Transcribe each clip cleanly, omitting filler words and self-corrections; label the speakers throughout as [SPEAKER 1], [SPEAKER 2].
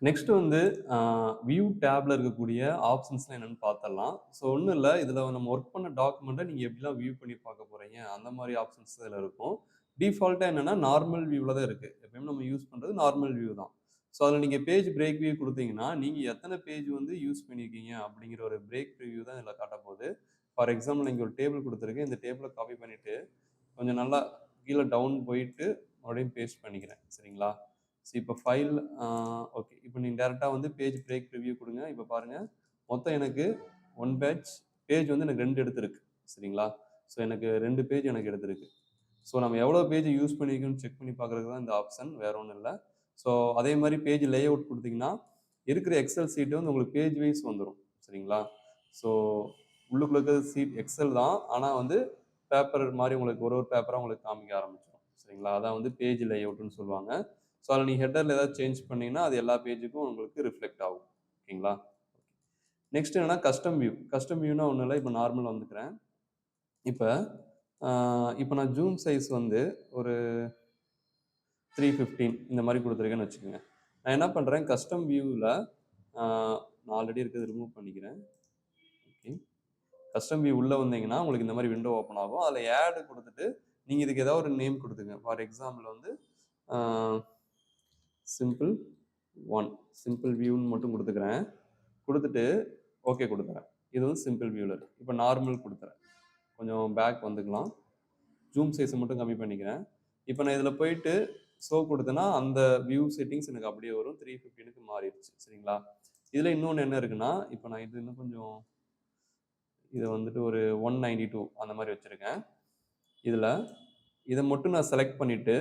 [SPEAKER 1] Next வந்து view டேப்ல இருக்கக்கூடிய ஆப்ஷன்ஸ்லாம் என்னன்னு பார்த்தரலாம். ஸோ ஒண்ணும் இல்ல. இதுல நம்ம ஒர்க் பண்ண டாக்குமெண்ட்ட நீங்க எப்படிலாம் வியூ பண்ணி பார்க்க போறீங்க, அந்த மாரி ஆப்ஷன்ஸ் இதுல இருக்கும். டிஃபால்ட்டா என்னன்னா, நார்மல் வியூல தான் இருக்கு. எப்பயுமே நம்ம யூஸ் பண்றது நார்மல் வியூ தான். ஸோ அதுல நீங்க பேஜ் பிரேக் வியூ குடுத்தீங்கன்னா, நீங்க எத்தன பேஜ் வந்து யூஸ் பண்ணியிருக்கீங்க அப்படிங்கிற ஒரு பிரேக் ரிவ்யூ தான் இதுல காட்டப்போது. ஃபார் எக்ஸாம்பிள் இங்க ஒரு டேபிள் குடுத்துருக்கேன். இந்த டேபிள காப்பி பண்ணிட்டு, கொஞ்சம் நல்லா கீழ டவுன் போயிட்டு, மறுபடியும் பேஸ்ட் பண்ணிக்கிறேன். சரிங்களா? ஸோ இப்போ ஃபைல் ஓகே. இப்போ நீங்க டைரக்ட்டா வந்து பேஜ் பிரேக் ரிவ்யூ குடுங்க. இப்போ பாருங்க, மொத்தம் எனக்கு 1 பேஜ் வந்து எனக்கு 2 எடுத்திருக்கு. சரிங்களா? ஸோ எனக்கு 2 பேஜ் எனக்கு எடுத்திருக்கு. ஸோ நம்ம எவ்வளோ பேஜ் யூஸ் பண்ணியிருக்கோம்னு செக் பண்ணி பார்க்குறதுக்கு தான் இந்த ஆப்ஷன். வேற ஒண்ணும் இல்ல. ஸோ அதே மாரி பேஜ் லேஅவுட் குடுத்தீங்கன்னா, இருக்கிற எக்ஸெல் சீட் வந்து உங்களுக்கு பேஜ் வைஸ் வந்துரும். சரிங்களா? ஸோ உள்ளுக்குள்ள இருக்கிறது சீட் எக்ஸெல் தான். ஆனா வந்து பேப்பர் மாரி உங்களுக்கு ஒரு பேப்பரா உங்களுக்கு காமிக்க ஆரம்பிச்சுரும். சரிங்களா? அதான் வந்து பேஜ் லேஅவுட்ன்னு சொல்லுவாங்க. ஸோ அதில நீங்க ஹெட்டர்ல ஏதாவது சேஞ்ச் பண்ணீங்கன்னா, அது எல்லா பேஜுக்கும் உங்களுக்கு ரிஃப்ளெக்ட் ஆகும். ஓகேங்களா? நெக்ஸ்ட் என்னன்னா கஸ்டம் வியூ. கஸ்டம் வியூன்னா ஒண்ணும் இல்ல. இப்ப நார்மலா வந்துக்கிறேன். இப்ப அ இப்ப நான் ஜூம் சைஸ் வந்து ஒரு 315 இந்த மாரி குடுத்துருக்கேன்னு வச்சுக்கங்க. நான் என்ன பண்றேன், கஸ்டம் வியூல அ நான் ஆல்ரெடி இருக்கிறத ரிமூவ் பண்ணிக்கிறேன். ஓகே. கஸ்டம் வியூ உள்ள வந்தீங்கன்னா, உங்களுக்கு இந்த மாரி விண்டோ ஓப்பன் ஆகும். அதில ஆட் குடுத்துட்டு, நீங்க இதுக்கு ஏதாவது ஒரு நேம் குடுத்துங்க. ஃபார் எக்ஸாம்பிள் வந்து அ சிம்பிள் 1 சிம்பிள் வியூன்னு மட்டும் குடுத்துக்கிறேன். குடுத்துட்டு ஓகே குடுக்குறேன். இது வந்து சிம்பிள் வியூல இருக்கு. இப்ப நார்மல் குடுக்குறேன். கொஞ்சம் பேக் வந்துக்கலாம். ஜூம் சைஸ மட்டும் கம்மி பண்ணிக்கிறேன். இப்ப நான் இதுல போயிட்டு குடுத்தேன்னா, அந்த வியூ செட்டிங்ஸ் எனக்கு அப்படியே வரும். 315க்கு மாறிடுச்சு. சரிங்களா? இதுல இன்னொன்னு என்ன இருக்குன்னா, இப்ப நான் இது இன்னும் கொஞ்சம் இத வந்துட்டு ஒரு 192 அந்த மாரி வச்சிருக்கேன். இதுல இத மட்டும் நான் செலக்ட் பண்ணிட்டு,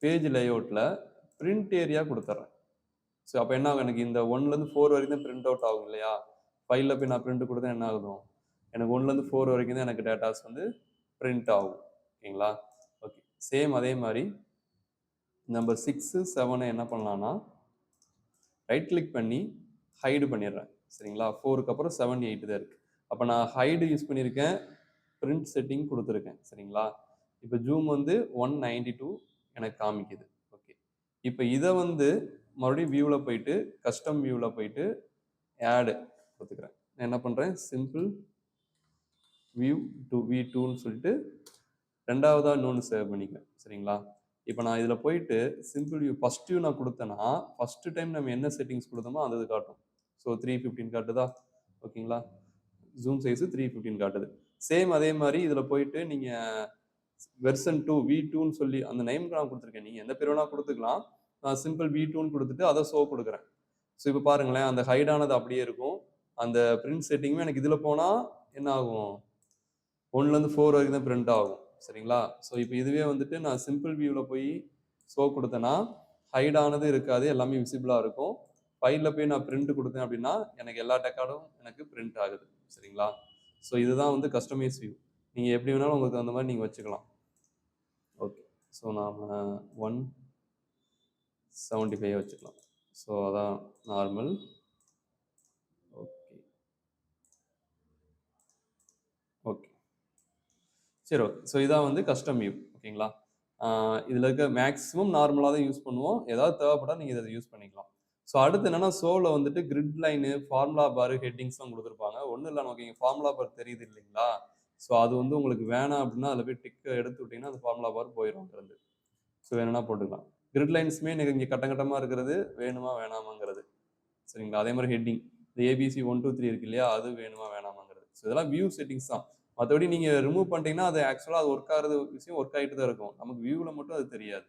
[SPEAKER 1] பேஜ் லேஅவுட்ல பிரிண்ட் ஏரியா குடுத்துர்றேன். ஸோ அப்ப என்ன ஆகும், எனக்கு இந்த 1லருந்து 4 வரைக்கும் தான் பிரிண்ட் அவுட் ஆகும் இல்லையா? 5ல போய் நான் பிரிண்ட் குடுத்தா என்ன ஆகும்? எனக்கு 1லருந்து 4 வரைக்கும் தான் எனக்கு டேட்டாஸ் வந்து பிரிண்ட் ஆகும். ஓகேங்களா? ஓகே. சேம் அதே மாரி நம்பர் 6, 7 என்ன பண்ணலாம்னா, ரைட் கிளிக் பண்ணி ஹைட் பண்ணிடுறேன். சரிங்களா? 4க்கு அப்புறம் 7, 8 தான் இருக்கு. அப்ப நான் ஹைட் யூஸ் பண்ணியிருக்கேன். பிரிண்ட் செட்டிங் குடுத்துருக்கேன். சரிங்களா? இப்ப ஜூம் வந்து 192 எனக்கு காமிக்குது. ஓகே. இப்ப இத வந்து மறுபடியும் வியூல போயிட்டு, கஸ்டம் வியூல போயிட்டு ஆட் குடுத்துக்கிறேன். நான் என்ன பண்றேன், சிம்பிள் வியூ V2ன்னு சொல்லிட்டு 2வதா இன்னொன்னு சேவ் பண்ணிக்கிறேன். சரிங்களா? இப்ப நான் இதுல போயிட்டு சிம்பிள் வியூ ஃபர்ஸ்ட் வியூ நான் குடுத்தேன்னா, ஃபர்ஸ்ட் டைம் நம்ம என்ன செட்டிங்ஸ் குடுத்தோமோ அந்த இது காட்டும். ஸோ 315 காட்டுதா? ஓகேங்களா? ஜூம் சைஸ் 315 காட்டுது. சேம் அதே மாரி இதுல போயிட்டு நீங்க வெர்ஷன் 2 V2ன்னு சொல்லி அந்த நேம் நான் குடுத்துருக்கேன். நீங்க எந்த பேர் வேணா குடுத்துக்கலாம். நான் சிம்பிள் V2ன்னு குடுத்துட்டு அத குடுக்குறேன். ஸோ இப்ப பாருங்களேன், அந்த ஹைட் ஆனது அப்படியே இருக்கும். அந்த பிரிண்ட் செட்டிங்குமே எனக்கு இதுல போனா என்ன ஆகும்? 1லருந்து 4 வரைக்கும் தான் பிரிண்ட் ஆகும். சரிங்களா? ஸோ இப்ப இதுவே வந்துட்டு நான் சிம்பிள் வியூல போய் குடுத்தேன்னா, ஹைட் ஆனது இருக்காது. எல்லாமே விசிபிளா இருக்கும். ஃபைல்ல போய் நான் பிரிண்ட் குடுத்தேன் அப்படின்னா, எனக்கு எல்லா டெக்கார்டும் எனக்கு பிரிண்ட் ஆகுது. சரிங்களா? ஸோ இதுதான் வந்து கஸ்டமைஸ் வியூ. நீங்க எப்படி வேணாலும் உங்களுக்கு தகுந்த மாரி நீங்க வச்சுக்கலாம். ஓகே. ஸோ நாம 175 வச்சுக்கலாம். ஸோ அதான் நார்மல். ஓகே. ஓகே. சரி ஓகே. ஸோ இதான் வந்து கஸ்டம் வியூ. ஓகேங்களா? ஆ இதுல இருக்க மேக்ஸிமம் நார்மலா தான் யூஸ் பண்ணுவோம். ஏதாவது தேவைப்பட்டா நீங்க இத யூஸ் பண்ணிக்கலாம். ஸோ அடுத்து என்னன்னா, வந்துட்டு கிரிட் லைனு, ஃபார்முலா பார், ஹெட்டிங்ஸ்லாம் குடுத்துருப்பாங்க. ஒண்ணும் இல்ல நமக்கு இங்க ஃபார்முலா பார் தெரியுது இல்லைங்களா? ஸோ அது வந்து உங்களுக்கு வேணாம் அப்படின்னா, அதுல போய் டிக்க எடுத்து விட்டீங்கன்னா, அந்த ஃபார்முலா பார் போயிரும் அங்கருந்து. ஸோ வேணும்னா போட்டுக்கலாம். கிரிட் லைன்ஸுமே எனக்கு இங்க கட்டம் கட்டமா இருக்கிறது வேணுமா வேணாமாங்கிறது. சரிங்களா? அதே மாரி ஹெட்டிங். இந்த ஏபிசி 1, 2, 3 இருக்கு இல்லையா? அது வேணுமா வேணாமாங்கிறது. ஸோ இதெல்லாம் வியூ செட்டிங்ஸ் தான். மத்தபடி நீங்க ரிமூவ் பண்ணிட்டீங்கன்னா, அது ஆக்சுவலா அது ஒர்க் ஆகுறது விஷயம் ஒர்க் ஆயிட்டு தான் இருக்கும். நமக்கு வியூல மட்டும் அது தெரியாது.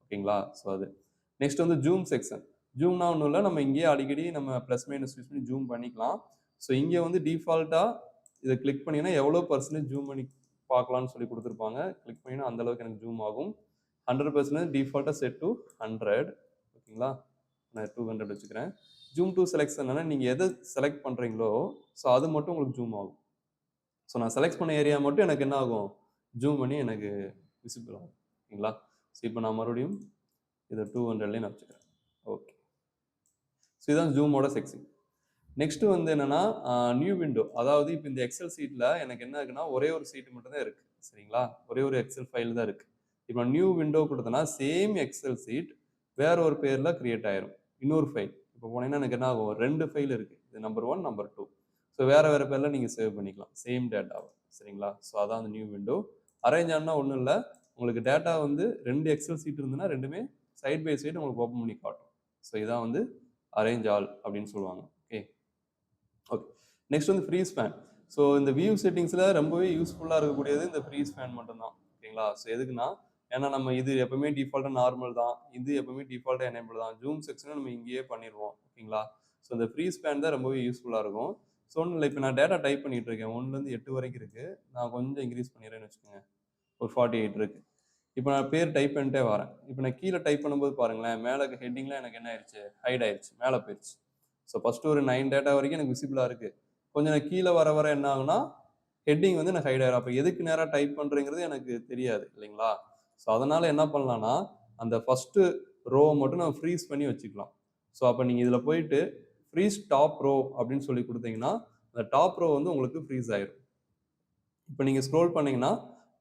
[SPEAKER 1] ஓகேங்களா? ஸோ அது. நெக்ஸ்ட் வந்து ஜூம் செக்ஷன். ஜூம்னா ஒண்ணும் இல்ல. நம்ம இங்கேயே அடிக்கடி நம்ம பிளஸ், மைனஸ் யூஸ் பண்ணி ஜூம் பண்ணிக்கலாம். ஸோ இங்க வந்து டிஃபால்ட்டா இத கிளிக் பண்ணீங்கன்னா, எவ்வளோ பெர்சன்டேஜ் ஜூம் பண்ணி பார்க்கலாம்னு சொல்லி குடுத்துருப்பாங்க. கிளிக் பண்ணீங்கன்னா, அந்த அளவுக்கு எனக்கு ஜூம் ஆகும். 100% டிஃபால்ட்டா செட் டூ 100. ஓகேங்களா? நான் 200 வச்சுக்கிறேன். ஜூம் டூ செலக்ஷன்னா நீங்க எத செலக்ட் பண்றீங்களோ, ஸோ அது மட்டும் உங்களுக்கு ஜூம் ஆகும். ஸோ நான் செலக்ட் பண்ண ஏரியா மட்டும் எனக்கு என்ன ஆகும்? ஜூம் பண்ணி எனக்கு விசிபிள் ஆகும். ஓகேங்களா? ஸோ இப்போ நான் மறுபடியும் இத 200லயே நான் வச்சுக்கிறேன். ஓகே. ஸோ இதான் ஜூமோட செக்ஷன். நெக்ஸ்ட் வந்து என்னன்னா, நியூ விண்டோ. அதாவது இப்ப இந்த எக்ஸெல் ஷீட்ல எனக்கு என்ன இருக்குன்னா, ஒரே ஒரு ஷீட் மட்டும் தான் இருக்கு. சரிங்களா? ஒரே ஒரு எக்ஸெல் ஃபைல் தான் இருக்கு. இப்ப நியூ விண்டோ குடுத்தேன்னா, சேம் எக்ஸெல் ஷீட் வேற ஒரு பேர்ல கிரியேட் ஆயிரும். இன்னொரு ஃபைல். இப்போ போனீங்கன்னா எனக்கு என்ன ஆகும், 2 ஃபைல் இருக்குது. இது நம்பர் 1, நம்பர் 2. ஸோ வேறு வேறு பேரில் நீங்கள் சேவ் பண்ணிக்கலாம் சேம் டேட்டாவை. சரிங்களா? ஸோ அதான் அந்த நியூ விண்டோ. அரேஞ்ச் ஆனால் ஒன்றும் இல்லை, உங்களுக்கு டேட்டா வந்து 2 எக்ஸல் சீட் இருந்துன்னா ரெண்டுமே சைட் பை சைடு உங்களுக்கு ஓப்பன் பண்ணி காட்டும். ஸோ இதான் வந்து அரேஞ்ச் ஆல் அப்படின்னு சொல்லுவாங்க. Okay okay. நெக்ஸ்ட் வந்து ஃப்ரீ ஸ்பேன். ஸோ இந்த வியூ செட்டிங்ஸில் ரொம்பவே யூஸ்ஃபுல்லாக இருக்கக்கூடியது இந்த ஃப்ரீ ஸ்பேன் மட்டும்தான். ஓகேங்களா? ஸோ எதுக்குன்னா, ஏன்னா நம்ம இது எப்பவுமே டிஃபால்ட்டாக நார்மல் தான், இது எப்பவுமே டிஃபால்ட்டாக எனேபிள் தான். ஜூம் செக்ஷனை நம்ம இங்கேயே பண்ணிடுவோம். ஓகேங்களா? ஸோ இந்த ஃப்ரீ ஸ்பேன் தான் ரொம்பவே யூஸ்ஃபுல்லாக இருக்கும். ஸோ ஒன்றும் இல்லை, இப்போ நான் டேட்டா டைப் பண்ணிட்டு இருக்கேன், 1லேருந்து 8 வரைக்கும் இருக்குது. நான் கொஞ்சம் இன்க்ரீஸ் பண்ணிடுறேன்னு வச்சுக்கோங்க, ஒரு 48 இருக்குது. இப்போ நான் பேர் டைப் பண்ணிட்டே வரேன். இப்போ நான் கீழே டைப் பண்ணும்போது பாருங்களேன், மேலே ஹெட்டிங்லாம் எனக்கு என்ன ஆயிடுச்சு, ஹைட் ஆயிடுச்சு, மேலே போயிடுச்சு. ஸோ ஃபஸ்ட்டு ஒரு 9 டேட்டா வரைக்கும் எனக்கு விசிபிளாக இருக்குது. கொஞ்சம் நான் கீழே வர வர என்ன ஆகுனா ஹெட்டிங் வந்து எனக்கு ஹைட் ஆயிடும். அப்போ எதுக்கு நேராக டைப் பண்ணுறேங்கிறது எனக்கு தெரியாது இல்லைங்களா? ஸோ அதனால் என்ன பண்ணலான்னா, அந்த ஃபஸ்ட்டு ரோவை மட்டும் நம்ம ஃப்ரீஸ் பண்ணி வச்சுக்கலாம். ஸோ அப்போ நீங்கள் இதில் போயிட்டு ஃப்ரீஸ் டாப் ரோ அப்படின்னு சொல்லி கொடுத்தீங்கன்னா, அந்த டாப் ரோ வந்து உங்களுக்கு ஃப்ரீஸ் ஆயிடும். இப்போ நீங்கள் ஸ்க்ரோல் பண்ணீங்கன்னா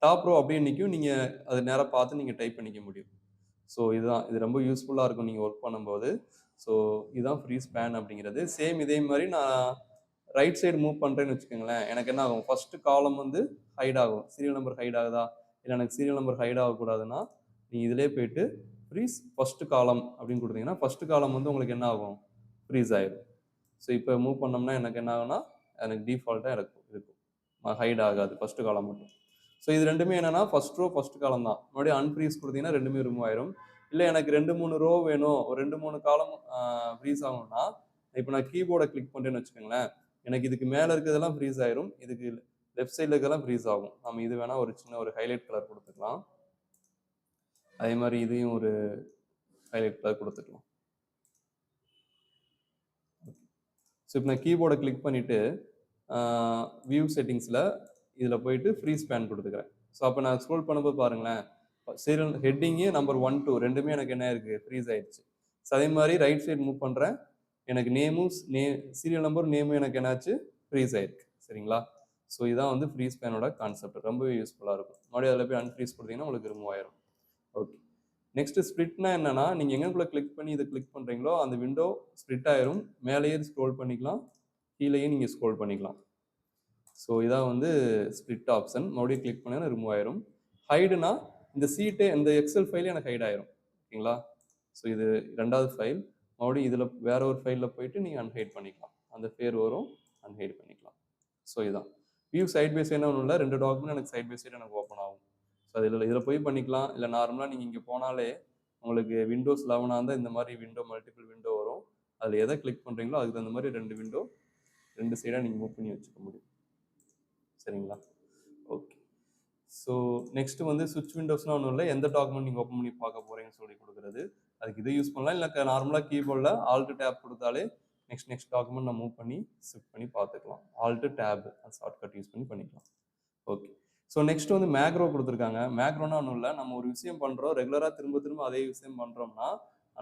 [SPEAKER 1] டாப் ரோ அப்படியே நிற்கும், நீங்கள் அது நேராக பார்த்து நீங்கள் டைப் பண்ணிக்க முடியும். ஸோ இதுதான், இது ரொம்ப யூஸ்ஃபுல்லாக இருக்கும் நீங்கள் ஒர்க் பண்ணும்போது. ஸோ இதுதான் ஃப்ரீ ஸ்பேன் அப்படிங்கிறது. சேம் இதே மாதிரி நான் ரைட் சைடு மூவ் பண்ணுறேன்னு வச்சுக்கோங்களேன், எனக்கு என்ன ஆகும், ஃபஸ்ட்டு காலம் வந்து ஹைட் ஆகும். சீரியல் நம்பர் ஹைட் ஆகுதா, இல்லை எனக்கு சீரியல் நம்பர் ஹைட் ஆகக்கூடாதுன்னா நீங்கள் இதிலே போயிட்டு ஃப்ரீஸ் ஃபஸ்ட்டு காலம் அப்படின்னு கொடுத்தீங்கன்னா, ஃபஸ்ட்டு காலம் வந்து உங்களுக்கு என்ன ஆகும், ஃப்ரீஸ் ஆயிடும். ஸோ இப்போ மூவ் பண்ணோம்னா எனக்கு என்ன ஆகும்னா, எனக்கு டிஃபால்ட்டாக இருக்கும் ஹைட் ஆகாது ஃபஸ்ட்டு காலம் மட்டும். ஸோ இது ரெண்டுமே என்னன்னா, ஃபஸ்ட் ரோ ஃபஸ்ட் காலம் தான். மறுபடியும் அன்ஃப்ரீஸ் கொடுத்தீங்கன்னா ரெண்டுமே ரிமூவ் ஆயிரும். இல்லை எனக்கு 2-3 ரோ வேணும், ஒரு 2-3 காலம் ஃப்ரீஸ் ஆகணும்னா, இப்போ நான் கீபோர்டை கிளிக் பண்ணுறேன்னு வச்சுக்கோங்களேன், எனக்கு இதுக்கு மேலே இருக்கிறதெல்லாம் ஃப்ரீஸ் ஆயிரும், இதுக்கு லெஃப்ட் சைடில் இருக்கிறதெல்லாம் ஃப்ரீஸ் ஆகும். நம்ம இது வேணால் ஒரு சின்ன ஒரு ஹைலைட் கலர் கொடுத்துக்கலாம். அதே மாதிரி இதையும் ஒரு ஹைலைட் கலர் கொடுத்துக்கலாம். ஸோ இப்போ நான் கீபோர்டை கிளிக் பண்ணிவிட்டு வியூ செட்டிங்ஸில் இதில் போயிட்டு ஃப்ரீ ஸ்பேன் கொடுத்துக்கிறேன். ஸோ அப்போ நான் ஸ்க்ரோல் பண்ணும்போது பாருங்களேன், சீரியல் ஹெட்டிங்கு நம்பர் 1, 2 ரெண்டுமே எனக்கு என்ன இருக்குது, ஃப்ரீஸ் ஆயிடுச்சு. ஸோ அதே மாதிரி ரைட் சைடு மூவ் பண்ணுறேன், எனக்கு சீரியல் நம்பர் நேமும் எனக்கு என்னாச்சு, ஃப்ரீஸ் ஆயிருக்கு. சரிங்களா? ஸோ இதான் வந்து ஃப்ரீ ஸ்பேனோட கான்செப்ட், ரொம்பவே யூஸ்ஃபுல்லாக இருக்கும். மறுபடியும் அதில் போய் அன்ஃப்ரீஸ் கொடுத்தீங்கன்னா உங்களுக்கு ரிமூவ் ஆயிரும். ஓகே. நெக்ஸ்ட் ஸ்ப்ளிட்னா என்னன்னா, நீங்கள் எங்கக்குள்ளே கிளிக் பண்ணி இதை கிளிக் பண்ணுறீங்களோ அந்த விண்டோ ஸ்ப்ளிட் ஆயிரும். மேலேயே ஸ்க்ரோல் பண்ணிக்கலாம், கீழேயும் நீங்கள் ஸ்க்ரோல் பண்ணிக்கலாம். ஸோ இதான் வந்து ஸ்ப்ளிட் ஆப்ஷன். மறுபடியும் கிளிக் பண்ணா ரிமூவ் ஆயிரும். ஹைடுனா இந்த சீட்டே, இந்த எக்ஸல் ஃபைலே எனக்கு ஹைட் ஆயிரும். ஓகேங்களா? ஸோ இது 2வது ஃபைல். மறுபடியும் இதில் வேற ஒரு ஃபைலில் போயிட்டு நீங்கள் அன்ஹைட் பண்ணிக்கலாம். அந்த பேர் வரும், அன்ஹைட் பண்ணிக்கலாம். ஸோ இதுதான் வியூ சைட் பை சைடு ஒன்றும் இல்லை, 2 டாக்குமெண்ட் எனக்கு சைட் பை சைடு எனக்கு ஓப்பன் ஆகும். ஸோ இதில் போய் பண்ணிக்கலாம். இல்லை நார்மலாக நீங்கள் இங்கே போனாலே உங்களுக்கு விண்டோஸ் 11 இருந்தால் இந்த மாதிரி விண்டோ, மல்டிபிள் விண்டோ வரும். அதில் எதை கிளிக் பண்ணுறீங்களோ அதுக்கு தகுந்த மாதிரி 2 விண்டோ 2 சைடாக நீங்கள் மூவ் பண்ணி வச்சுக்க முடியும். சரிங்களா? ஓகே. ஸோ நெக்ஸ்ட் வந்து சுவிட்ச் விண்டோஸ்னால் ஒன்றும் இல்லை, எந்த டாக்குமெண்ட் நீங்கள் ஓப்பன் பண்ணி பார்க்க போகிறீங்கன்னு சொல்லி கொடுக்குறது. அதுக்கு இதை யூஸ் பண்ணலாம். இல்லை நார்மலாக கீபோர்டில் ஆல்ட் டேப் கொடுத்தாலே நெக்ஸ்ட் டாக்குமெண்ட் நான் மூவ் பண்ணி ஷிஃப்ட் பண்ணி பார்த்துக்கலாம். ஆல்ட் டேப் ஷார்ட்கட் யூஸ் பண்ணி பண்ணிக்கலாம். ஓகே. ஸோ நெக்ஸ்ட் வந்து மேக்ரோ கொடுத்துருக்காங்க. மேக்ரோனா ஒன்றும் இல்லை, நம்ம ஒரு விஷயம் பண்ணுறோம், ரெகுலராக திரும்ப திரும்ப அதே விஷயம் பண்ணுறோம்னா,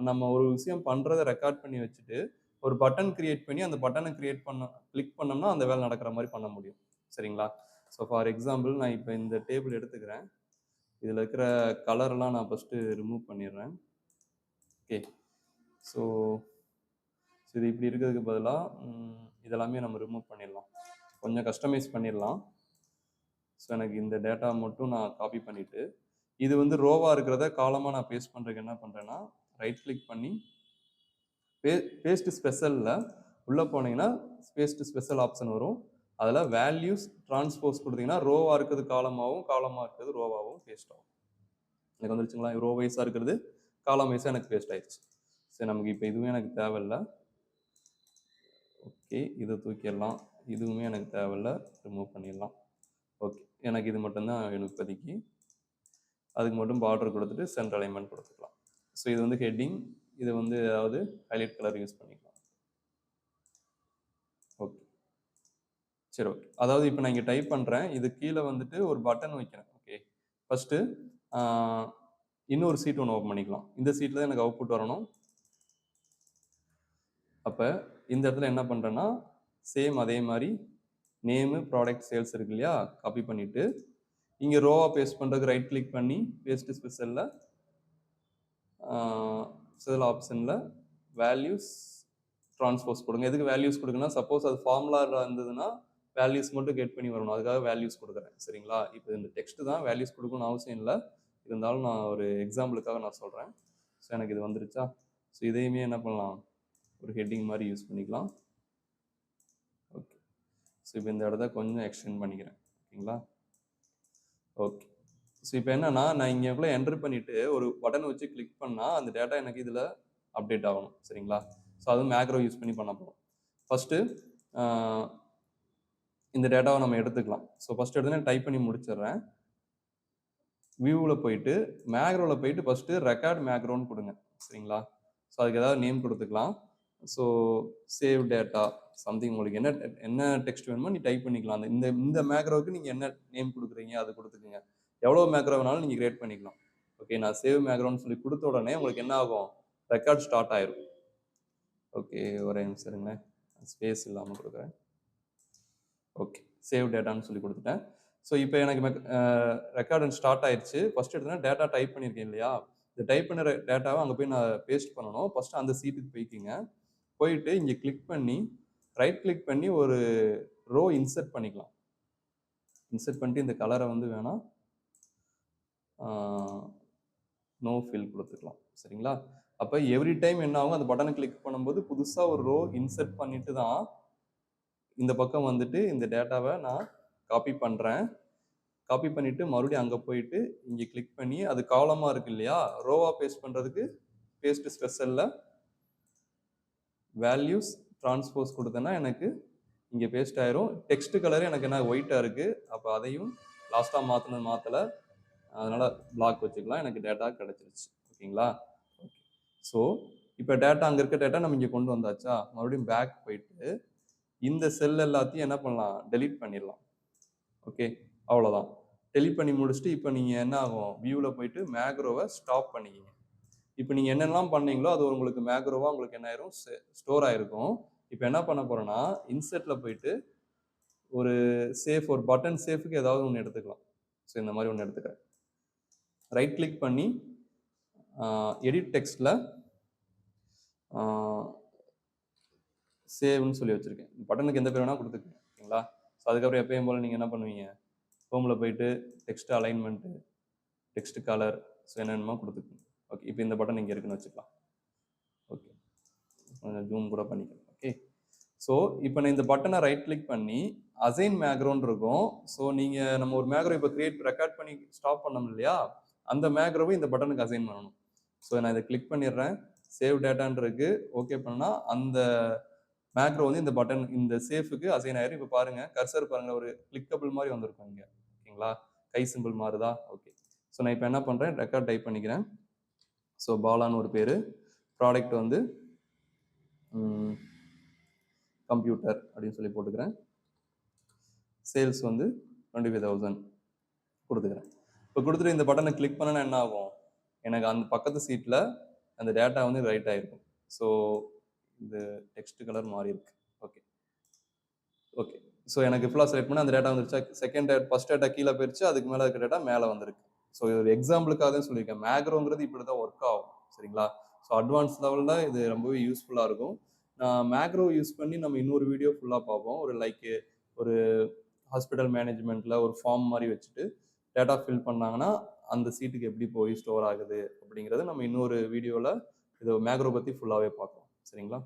[SPEAKER 1] நம்ம ஒரு விஷயம் பண்ணுறதை ரெக்கார்ட் பண்ணி வச்சுட்டு ஒரு பட்டன் கிரியேட் பண்ணி அந்த பட்டனை கிளிக் பண்ணோம்னா அந்த வேலை நடக்கிற மாதிரி பண்ண முடியும். சரிங்களா? ஸோ ஃபார் எக்ஸாம்பிள் நான் இப்போ இந்த டேபிள் எடுத்துக்கிறேன். இதில் இருக்கிற கலரெல்லாம் நான் ஃபஸ்ட்டு ரிமூவ் பண்ணிடுறேன். ஓகே. ஸோ இது இப்படி இருக்கிறதுக்கு பதிலாக இதெல்லாமே நம்ம ரிமூவ் பண்ணிடலாம், கொஞ்சம் கஸ்டமைஸ் பண்ணிடலாம். ஸோ எனக்கு இந்த டேட்டா மட்டும் நான் காப்பி பண்ணிவிட்டு, இது வந்து ரோவாக இருக்கிறத காலமாக நான் பேஸ்ட் பண்ணுறதுக்கு என்ன பண்ணுறேன்னா, ரைட் கிளிக் பண்ணி பேஸ்ட் ஸ்பெஷலில் உள்ளே போனீங்கன்னா பேஸ்ட் ஸ்பெஷல் ஆப்ஷன் வரும். அதில் வேல்யூஸ் டிரான்ஸ்போஸ் கொடுத்தீங்கன்னா ரோவாக இருக்கிறது காலமாகவும், காலமாக இருக்கிறது ரோவாகவும் பேஸ்ட் ஆகும். எனக்கு வந்துருச்சுங்களா? ரோ வைஸாக இருக்கிறது காலம் வைஸாக எனக்கு பேஸ்ட் ஆயிடுச்சு. சரி, நமக்கு இப்போ இதுவுமே எனக்கு தேவையில்லை. ஓகே, இதை தூக்கிடலாம். இதுவுமே எனக்கு தேவையில்லை, ரிமூவ் பண்ணிடலாம். ஓகே, எனக்கு இது மட்டும்தான் வேணும் இப்போதைக்கு. அதுக்கு மட்டும் பார்டர் கொடுத்துட்டு சென்டர் அலைன்மெண்ட் கொடுத்துக்கலாம். ஸோ இது வந்து ஹெட்டிங், இது வந்து அதாவது ஹைலைட் கலர் யூஸ் பண்ணிக்கலாம். ஓகே, சரி, ஓகே. அதாவது இப்போ நான் இங்கே டைப் பண்ணுறேன், இது கீழே வந்துட்டு ஒரு பட்டன் வைக்கிறேன். ஓகே, ஃபஸ்ட்டு இன்னொரு சீட் ஒன்று ஓப்பன் பண்ணிக்கலாம். இந்த சீட்டில் தான் எனக்கு அவுட்புட் வரணும். அப்போ இந்த இடத்துல என்ன பண்ணுறேன்னா, சேம் அதே மாதிரி நேமு, ப்ராடக்ட், சேல்ஸ் இருக்கு இல்லையா, காப்பி பண்ணிவிட்டு இங்கே ரோவாக பேஸ்ட் பண்ணுறதுக்கு ரைட் கிளிக் பண்ணி பேஸ்ட் ஸ்பெஷலில் செல் ஆப்ஷனில் வேல்யூஸ் ட்ரான்ஸ்போஸ் கொடுங்க. எதுக்கு வேல்யூஸ் கொடுக்கணும்? சப்போஸ் அது ஃபார்முலாவில் இருந்ததுன்னா வேல்யூஸ் மட்டும் கெட் பண்ணி வரணும், அதுக்காக வேல்யூஸ் கொடுக்குறேன். சரிங்களா? இப்போ இந்த டெக்ஸ்ட் தான் வேல்யூஸ் கொடுக்கணும்னு அவசியம் இல்லை, இருந்தாலும் நான் ஒரு எக்ஸாம்பிளுக்காக நான் சொல்கிறேன். ஸோ எனக்கு இது வந்துருச்சா? ஸோ இதையுமே என்ன பண்ணலாம், ஒரு ஹெட்டிங் மாதிரி யூஸ் பண்ணிக்கலாம். ஓகே, ஸோ இப்போ இந்த இடத்த கொஞ்சம் எக்ஸ்டெண்ட் பண்ணிக்கிறேன். ஓகேங்களா? ஓகே, ஸோ இப்போ என்னன்னா, நான் இங்கேக்குள்ளே என்ட்ரு பண்ணிவிட்டு ஒரு பட்டன் வச்சு கிளிக் பண்ணால் அந்த டேட்டா எனக்கு இதில் அப்டேட் ஆகணும். சரிங்களா? ஸோ அதுவும் மேக்ரோ யூஸ் பண்ணி பண்ண போகிறோம். ஃபஸ்ட்டு இந்த டேட்டாவை நம்ம எடுத்துக்கலாம். ஸோ ஃபஸ்ட் எடுத்தோன்னே டைப் பண்ணி முடிச்சிடுறேன். வியூவில் போயிட்டு மேக்ரோவில் போயிட்டு ஃபஸ்ட்டு ரெக்கார்ட் மேக்ரோன்னு கொடுங்க. சரிங்களா? ஸோ அதுக்கு ஏதாவது நேம் கொடுத்துக்கலாம். ஸோ சேவ் டேட்டா சம்திங், உங்களுக்கு என்ன டெக்ஸ்ட் வேணுமோ நீ டைப் பண்ணிக்கலாம். அந்த இந்த மேக்ரோவுக்கு நீங்கள் என்ன நேம் கொடுக்குறீங்க அது கொடுத்துக்குங்க. எவ்வளோ மேக்ரோ வேணாலும் நீங்கள் கிரியேட் பண்ணிக்கலாம். ஓகே, நான் சேவ் மேக்ரோன்னு சொல்லி கொடுத்த உடனே உங்களுக்கு என்ன ஆகும், ரெக்கார்ட் ஸ்டார்ட் ஆயிரும். ஓகே, ஒரே நிமிஷம் இருங்க, ஸ்பேஸ் இல்லாமல் கொடுக்குறேன். ஓகே, சேவ் டேட்டான்னு சொல்லி கொடுத்துட்டேன். ஸோ இப்போ எனக்கு ரெக்கார்டு ஸ்டார்ட் ஆயிடுச்சு. ஃபஸ்ட் எடுத்தோன்னா டேட்டா டைப் பண்ணியிருக்கேன் இல்லையா, இந்த டைப் பண்ணுற டேட்டாவை அங்கே போய் நான் பேஸ்ட் பண்ணணும். ஃபஸ்ட்டு அந்த சீட்டுக்கு போய்க்கிங்க. போயிட்டு இங்கே கிளிக் பண்ணி ரைட் கிளிக் பண்ணி ஒரு ரோ இன்சர்ட் பண்ணிக்கலாம். இன்சர்ட் பண்ணிட்டு இந்த கலரை வந்து வேணால் நோ ஃபில் கொடுத்துக்கலாம். சரிங்களா? அப்போ எவ்ரி டைம் என்ன ஆகும், அந்த பட்டனை கிளிக் பண்ணும்போது புதுசாக ஒரு ரோ இன்சர்ட் பண்ணிட்டு தான் இந்த பக்கம் வந்துட்டு இந்த டேட்டாவை நான் காப்பி பண்ணுறேன். காப்பி பண்ணிவிட்டு மறுபடியும் அங்கே போயிட்டு இங்கே கிளிக் பண்ணி அது காலமாக இருக்கு இல்லையா, ரோவாக பேஸ்ட் பண்ணுறதுக்கு பேஸ்ட் ஸ்பெஷலில் வேல்யூஸ் ட்ரான்ஸ்போஸ் கொடுத்தேன்னா எனக்கு இங்கே பேஸ்ட் ஆயிரும். டெக்ஸ்ட் கலரு எனக்கு என்ன ஒயிட்டாக இருக்குது, அப்போ அதையும் லாஸ்ட்டாக மாற்றலை, அதனால் பிளாக் வச்சுக்கலாம். எனக்கு டேட்டா கிடச்சிருச்சு. ஓகேங்களா? ஓகே, ஸோ இப்போ டேட்டா அங்கே இருக்க டேட்டா நம்ம இங்கே கொண்டு வந்தாச்சா, மறுபடியும் பேக் போயிட்டு இந்த செல் எல்லாத்தையும் என்ன பண்ணலாம், டெலீட் பண்ணிடலாம். ஓகே, அவ்வளோதான். டெலீட் பண்ணி முடிச்சுட்டு இப்போ நீங்கள் என்ன ஆகும், வியூவில் போயிட்டு மேக்ரோவை ஸ்டாப் பண்ணிக்கிங்க. இப்போ நீங்கள் என்னெல்லாம் பண்ணீங்களோ அது உங்களுக்கு மேக்ரோவாக உங்களுக்கு என்ன ஆயிரும், ஸ்டோர் ஆகிருக்கும். இப்போ என்ன பண்ண போகிறேன்னா, இன்செர்ட்டில் போயிட்டு ஒரு சேஃப், ஒரு பட்டன் சேஃபுக்கு ஏதாவது ஒன்று எடுத்துக்கலாம். ஸோ இந்த மாதிரி ஒன்று எடுத்துக்கிறேன். ரைட் கிளிக் பண்ணி எடிட் டெக்ஸ்ட்டில் சேவ்னு சொல்லி வச்சுருக்கேன். பட்டனுக்கு எந்த பேர் வேணால் கொடுத்துக்கங்க. ஓகேங்களா? ஸோ அதுக்கப்புறம் எப்பயும் போல் நீங்கள் என்ன பண்ணுவீங்க, ஹோமில் போயிட்டு text alignment, text colour, so என்னென்னமோ கொடுத்துக்கோங்க. ஓகே, இப்போ இந்த பட்டன் இங்கே இருக்குன்னு வச்சுக்கலாம். ஓகே, கொஞ்சம் ஜூம் கூட பண்ணிக்கலாம். ஓகே, ஸோ இப்போ நான் இந்த பட்டனை ரைட் கிளிக் பண்ணி அசைன் மேக்ரோன்னு இருக்கும். ஸோ நீங்கள் நம்ம ஒரு மேக்ரோ இப்போ ரெக்கார்ட் பண்ணி ஸ்டாப் பண்ணோம் இல்லையா, அந்த மேக்ரோவை இந்த பட்டனுக்கு அசைன் பண்ணணும். ஸோ நான் இதை கிளிக் பண்ணிடுறேன். சேவ் டேட்டான்னு இருக்கு. ஓகே பண்ணால் அந்த மேக்ரோ வந்து இந்த பட்டன் இந்த சேஃபுக்கு அசைன் ஆயிரும். இப்போ பாருங்க, கர்சர் பாருங்க, ஒரு கிளிக்கபிள் மாதிரி வந்திருக்கும் இங்கே. ஓகேங்களா? கை சிம்பிள் மாறுதா? ஓகே, ஸோ நான் இப்போ என்ன பண்ணுறேன், ரெக்கார்ட் டைப் பண்ணிக்கிறேன். ஸோ பாலான்னு ஒரு பேர், ப்ராடக்ட் வந்து கம்ப்யூட்டர் அப்படின்னு சொல்லி போட்டுக்கிறேன். சேல்ஸ் வந்து 25,000 கொடுத்துக்கிறேன். இப்போ கொடுத்துட்டு இந்த பட்டனை கிளிக் பண்ணனா என்ன ஆகும், எனக்கு அந்த பக்கத்து சீட்டில் அந்த டேட்டா வந்து ரைட் ஆகிருக்கும். ஸோ இந்த டெக்ஸ்ட் கலர் மாறி இருக்கு. ஓகே ஓகே, ஸோ எனக்கு ஃபுல்லாக செலக்ட் பண்ணி அந்த டேட்டா வந்துருச்சா, ஃபர்ஸ்ட் டேட்டா கீழே போயிடுச்சு, அதுக்கு மேலே இருக்க டேட்டா மேலே வந்திருக்கு. ஸோ இது ஒரு எக்ஸாம்பிளுக்காக தான் சொல்லியிருக்கேன். மேக்ரோங்கிறது இப்படி தான் ஒர்க் ஆகும். சரிங்களா? ஸோ அட்வான்ஸ் லெவலில் இது ரொம்பவே யூஸ்ஃபுல்லாக இருக்கும். நான் மேக்ரோ யூஸ் பண்ணி நம்ம இன்னொரு வீடியோ ஃபுல்லாக பார்ப்போம். ஒரு ஹாஸ்பிட்டல் மேனேஜ்மெண்ட்டில் ஒரு ஃபார்ம் மாதிரி வச்சுட்டு டேட்டா ஃபில் பண்ணாங்கன்னா அந்த சீட்டுக்கு எப்படி போய் ஸ்டோர் ஆகுது அப்படிங்கிறது நம்ம இன்னொரு வீடியோவில் இதை மேக்ரோ பற்றி ஃபுல்லாகவே பார்க்கலாம். சரிங்களா?